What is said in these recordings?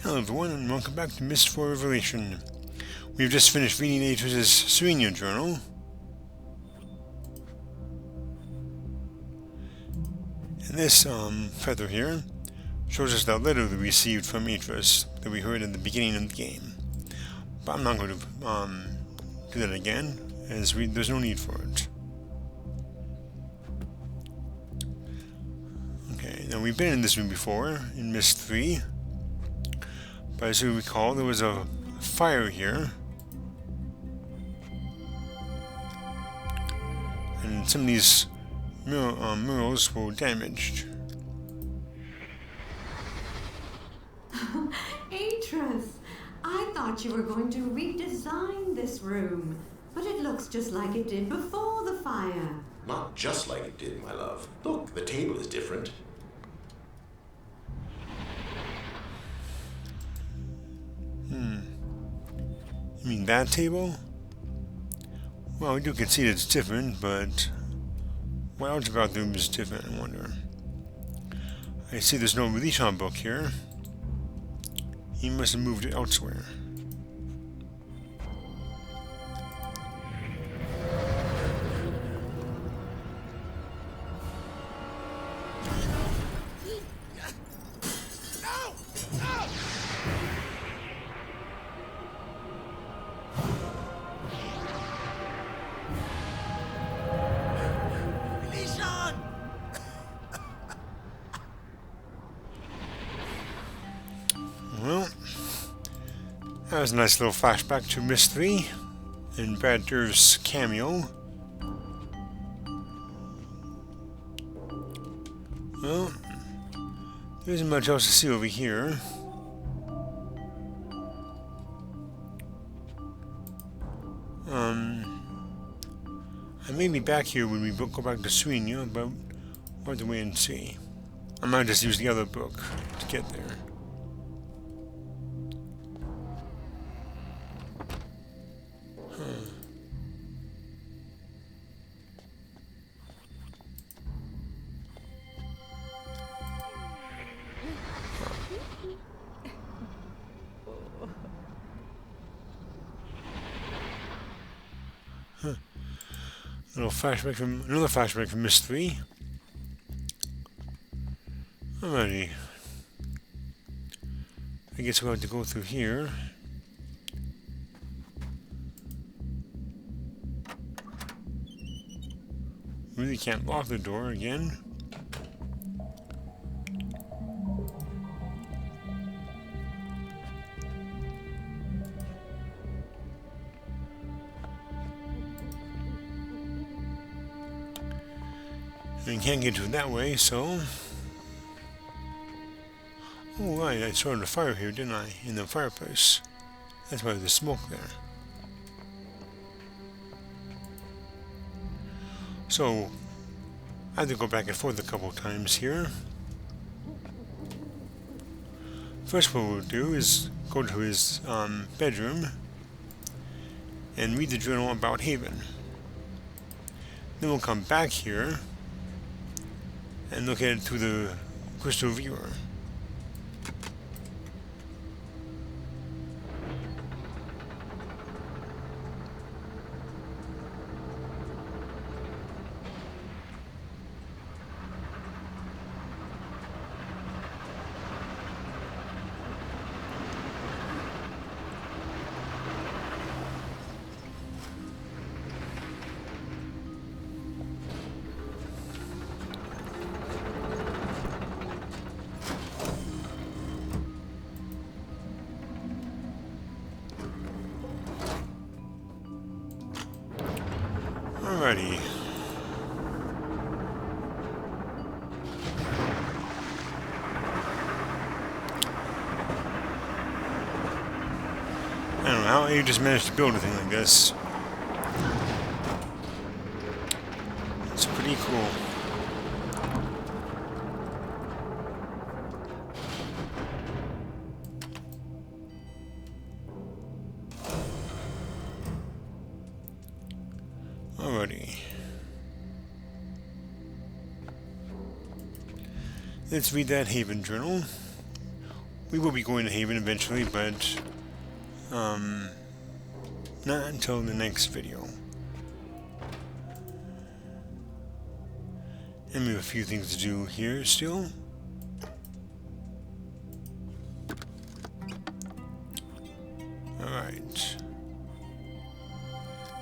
Hello everyone, and welcome back to Myst for Revelation. We've just finished reading Atreus' Serenia journal. And this feather here shows us that letter that we received from Atreus that we heard at the beginning of the game. But I'm not going to do that again, as there's no need for it. Okay, now we've been in this room before, in Myst 3. But as you recall, there was a fire here. And some of these murals were damaged. Atreus, I thought you were going to redesign this room, but it looks just like it did before the fire. Not just like it did, my love. Look, the table is different. You mean that table? Well, we do concede it's different, but what else about the room is different, I wonder? I see there's no release on book here. He must have moved it elsewhere. Well, that was a nice little flashback to Myst 3 and Brad Dourif's cameo. Well, there isn't much else to see over here. I may be back here when we go back to Serenia, but we'll have to wait and see. I might just use the other book to get there. Another flashback from Myst 3. Alrighty. I guess we'll have to go through here. Really can't lock the door again. And can't get to it that way, so... Oh, right, I started a fire here, didn't I? In the fireplace. That's why there's smoke there. So, I had to go back and forth a couple of times here. First what we'll do is go to his bedroom and read the journal about Haven. Then we'll come back here and look at it through the crystal viewer. Alrighty. I don't know how you just managed to build a thing like this. It's pretty cool. Alrighty. Let's read that Haven journal. We will be going to Haven eventually, but not until the next video. And we have a few things to do here still. Alright.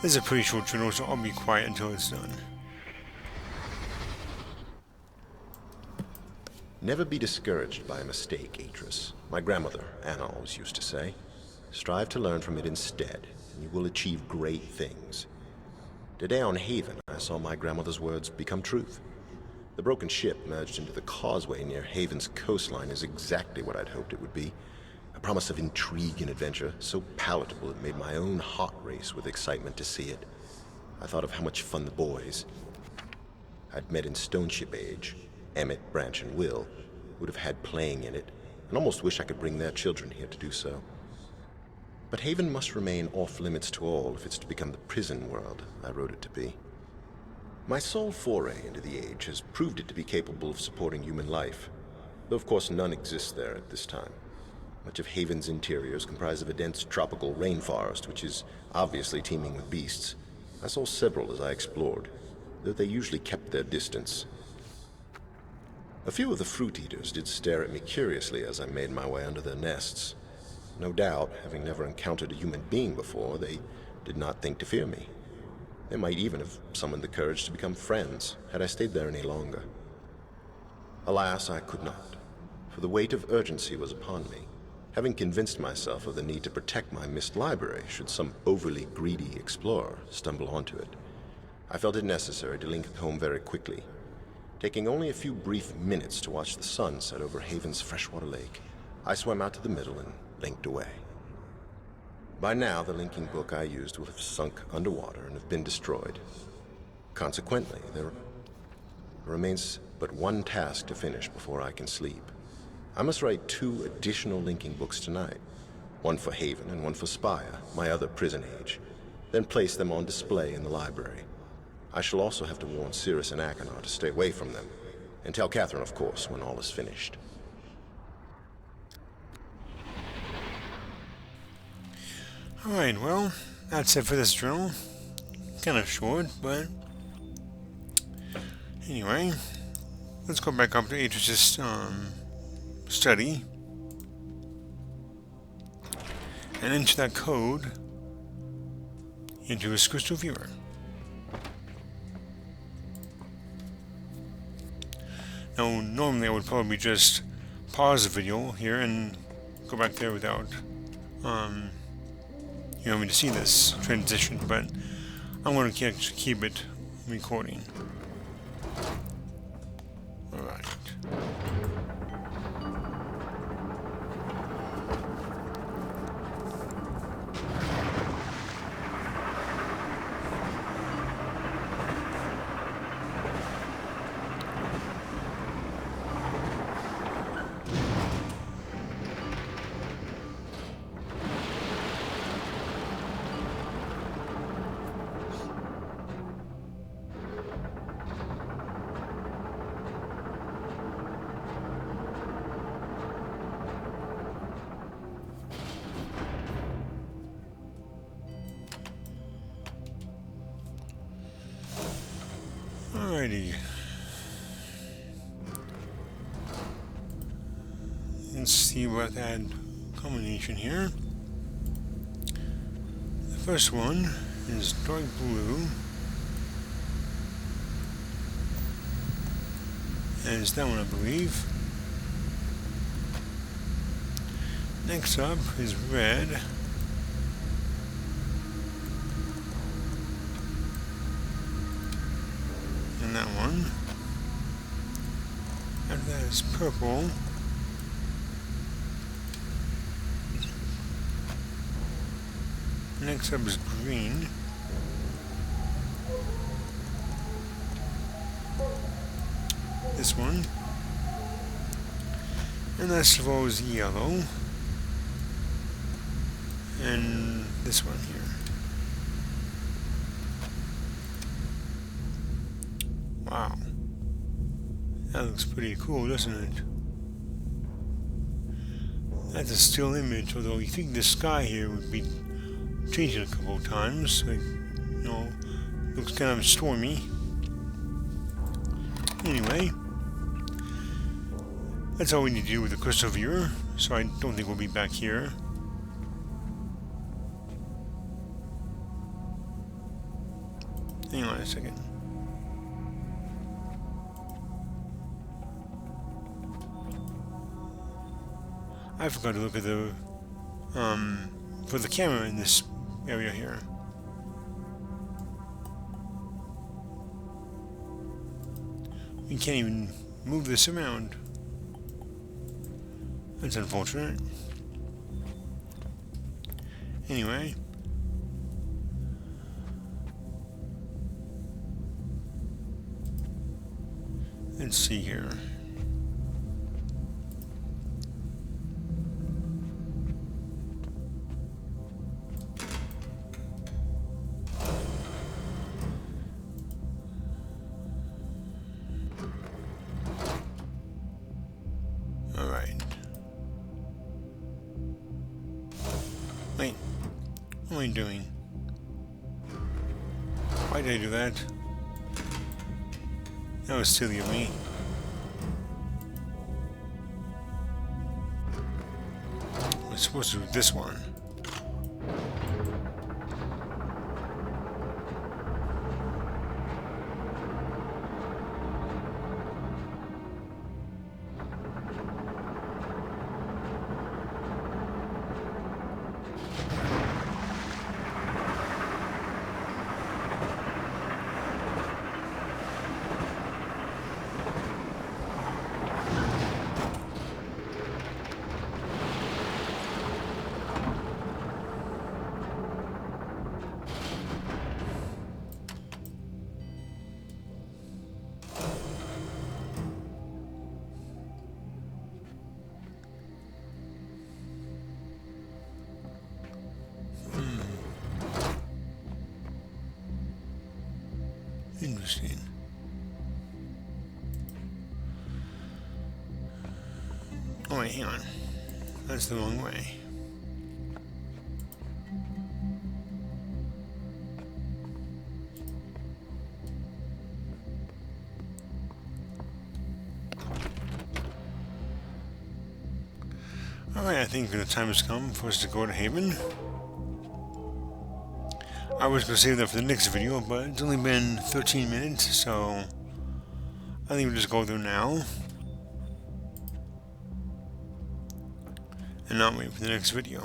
This is a pretty short tutorial, so I'll be quiet until it's done. Never be discouraged by a mistake, Atris. My grandmother, Anna, always used to say. Strive to learn from it instead, and you will achieve great things. Today on Haven, I saw my grandmother's words become truth. The broken ship merged into the causeway near Haven's coastline is exactly what I'd hoped it would be. A promise of intrigue and adventure, so palatable it made my own heart race with excitement to see it. I thought of how much fun the boys I'd met in Stoneship Age, Emmett, Branch, and Will, would have had playing in it, and almost wish I could bring their children here to do so. But Haven must remain off-limits to all if it's to become the prison world I wrote it to be. My sole foray into the Age has proved it to be capable of supporting human life, though of course none exists there at this time. Much of Haven's interior is comprised of a dense tropical rainforest, which is obviously teeming with beasts. I saw several as I explored, though they usually kept their distance. A few of the fruit eaters did stare at me curiously as I made my way under their nests. No doubt, having never encountered a human being before, they did not think to fear me. They might even have summoned the courage to become friends, had I stayed there any longer. Alas, I could not, for the weight of urgency was upon me, having convinced myself of the need to protect my Myst library should some overly greedy explorer stumble onto it. I felt it necessary to link home very quickly, taking only a few brief minutes to watch the sun set over Haven's freshwater lake. I swam out to the middle and linked away. By now, the linking book I used will have sunk underwater and have been destroyed. Consequently, there remains but one task to finish before I can sleep. I must write 2 additional linking books tonight, one for Haven and one for Spire, my other prison age, then place them on display in the library. I shall also have to warn Cirrus and Achenar to stay away from them, and tell Catherine, of course, when all is finished. Alright, well, that's it for this journal. Kind of short, but anyway, let's go back up to Atris's study and enter that code into his crystal viewer. Now, normally I would probably just pause the video here and go back there without you want me to see this transition, but I'm going to keep it recording. Alright. Alrighty. Let's see what that combination here. The first one is dark blue. And it's that one, I believe. Next up is red. And that one. After that is purple. Next up is green. This one. And last of all is yellow. And this one here. Wow. That looks pretty cool, doesn't it? That's a still image, although you think the sky here would be changing a couple of times. Like, looks kind of stormy. Anyway, that's all we need to do with the crystal viewer, so I don't think we'll be back here. Hang on a second. I forgot to look at the for the camera in this area here. We can't even move this around. That's unfortunate. Anyway. Let's see here. Wait, what am I doing? Why did I do that? That was silly of me. I'm supposed to do this one. Interesting. Oh wait, hang on. That's the wrong way. Alright, I think the time has come for us to go to Haven. I was going to save that for the next video, but it's only been 13 minutes, so I think we'll just go there now and not wait for the next video.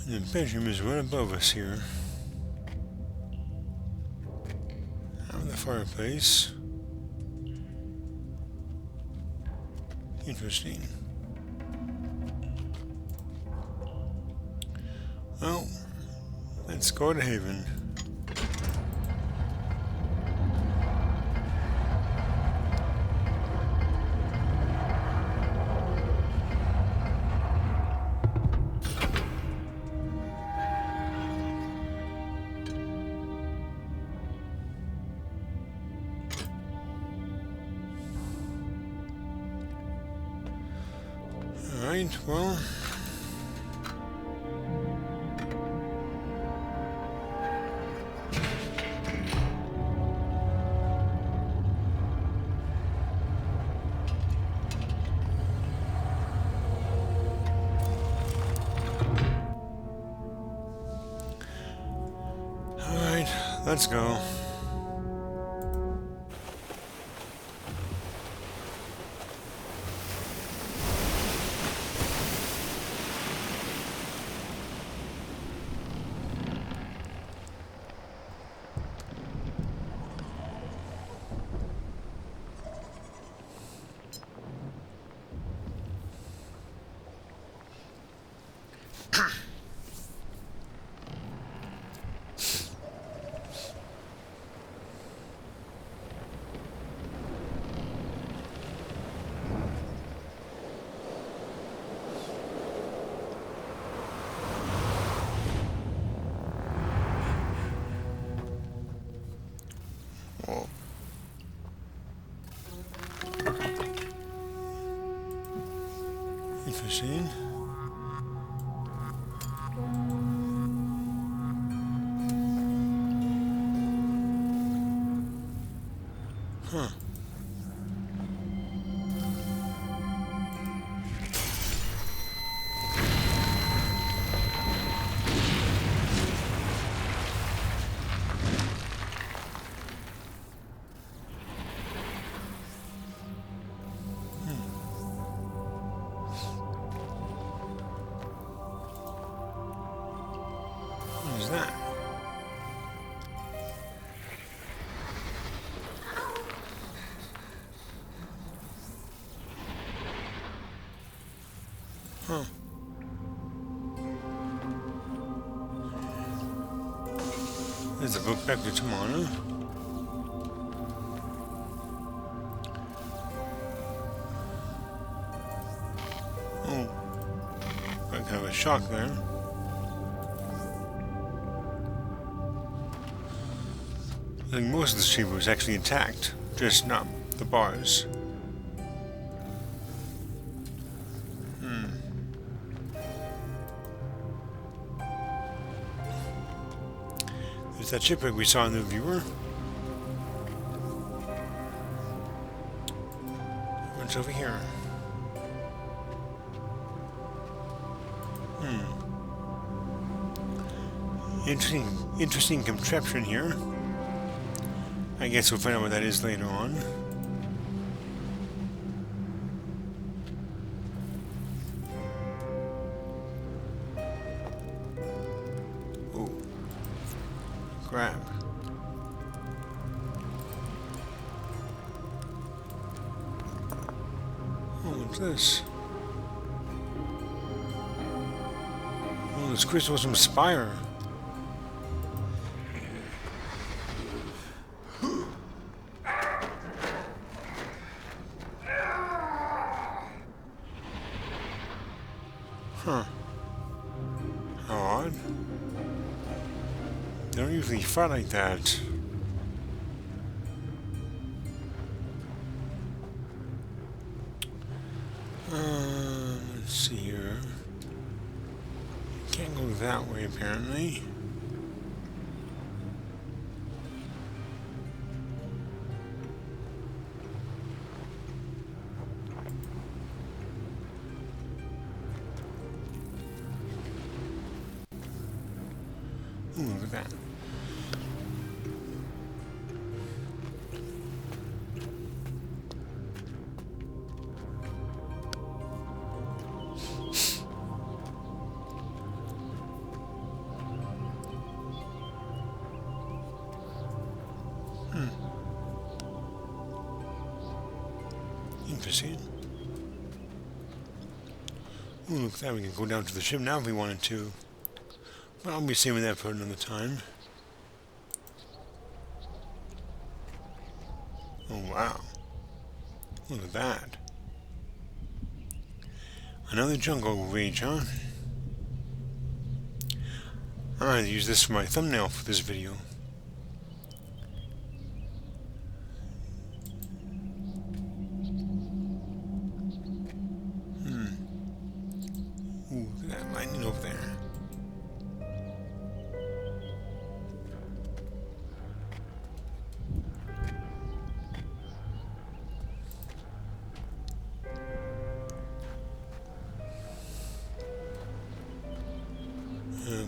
The bedroom is right above us here. Out of the fireplace. Interesting. Well, let's go to Haven. Alright, well. Alright, let's go. Oh. Interesting. Huh. What is that? Huh. There's a book back to Tamana. Oh. Got kind of a shock there. I think most of the chamber was actually intact, just not the bars. There's that shipwreck we saw in the viewer. What's over here? Interesting contraption here. I guess we'll find out what that is later on. Oh. Grab. Oh, what's this? Oh, this crystals from Spire. Huh. How odd. They don't usually fight like that. Let's see here. Can't go that way apparently. Ooh, look at that. Interesting. Ooh, look at that. We can go down to the ship now if we wanted to. But I'll be saving that for another time. Oh, wow. Look at that. Another jungle rage, huh? I'm going to use this for my thumbnail for this video. Ooh, look at that lightning over there.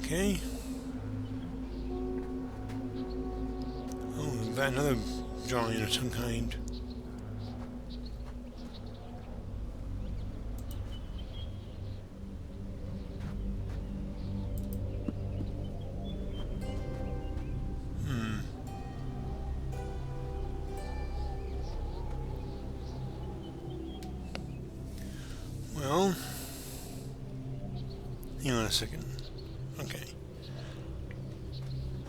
Okay. Oh, look at that, another drawing of some kind. Well, hang on a second. Okay.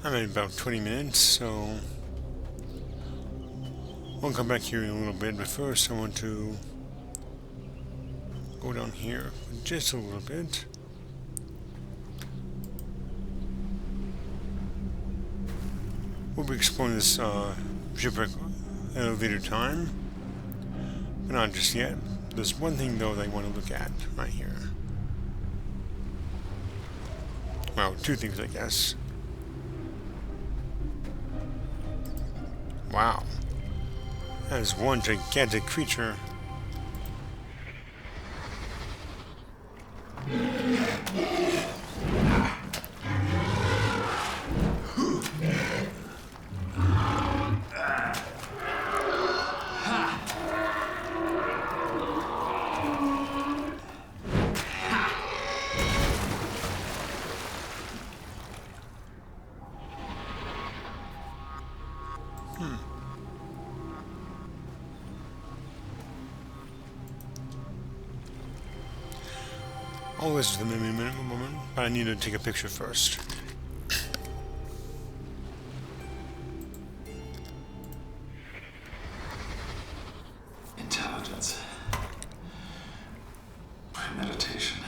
I'm at about 20 minutes, so we'll come back here in a little bit, but first I want to go down here for just a little bit. We'll be exploring this shipwreck at a later time, but not just yet. There's one thing though that I want to look at right here. Well, two things, I guess. Wow. That is one gigantic creature. I'll listen to them in a moment, but I need to take a picture first. Intelligence. Premeditation.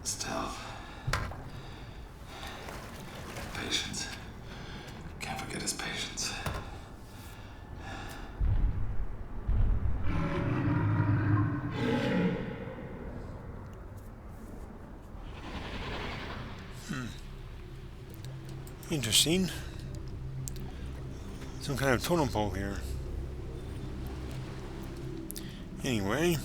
Stealth. Patience. Can't forget his patience. Interesting. Some kind of totem pole here. Anyway.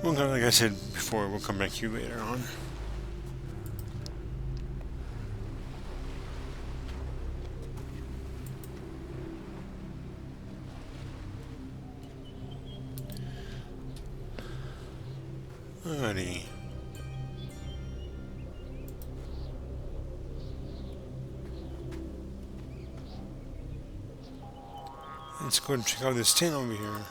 We'll go, like I said before, we'll come back to you later on. Alrighty. Let's go and check out this tent over here.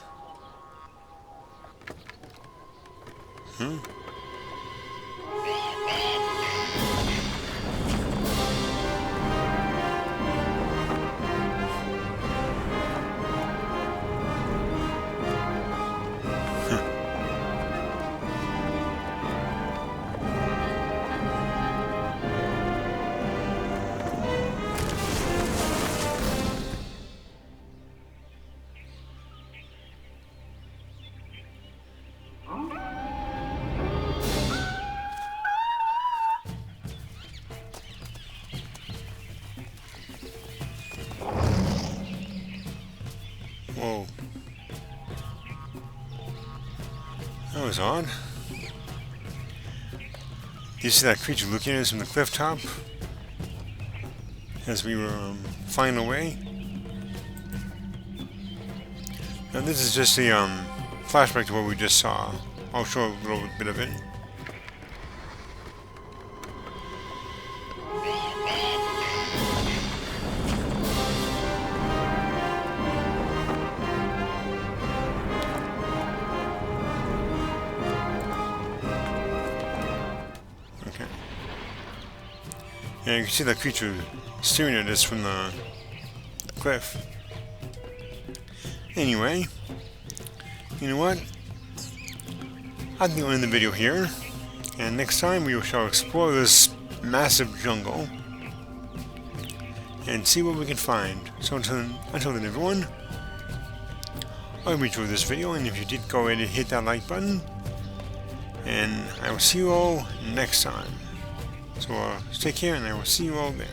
Whoa. That was odd. Do you see that creature looking at us from the cliff top? As we were flying away? Now this is just a flashback to what we just saw. I'll show a little bit of it. Yeah, you can see that creature staring at us from the cliff. Anyway, you know what? I think we'll end the video here. And next time we shall explore this massive jungle and see what we can find. So until then, everyone, I hope you enjoyed this video, and if you did, go ahead and hit that like button. And I will see you all next time. So take care, and I will see you all then.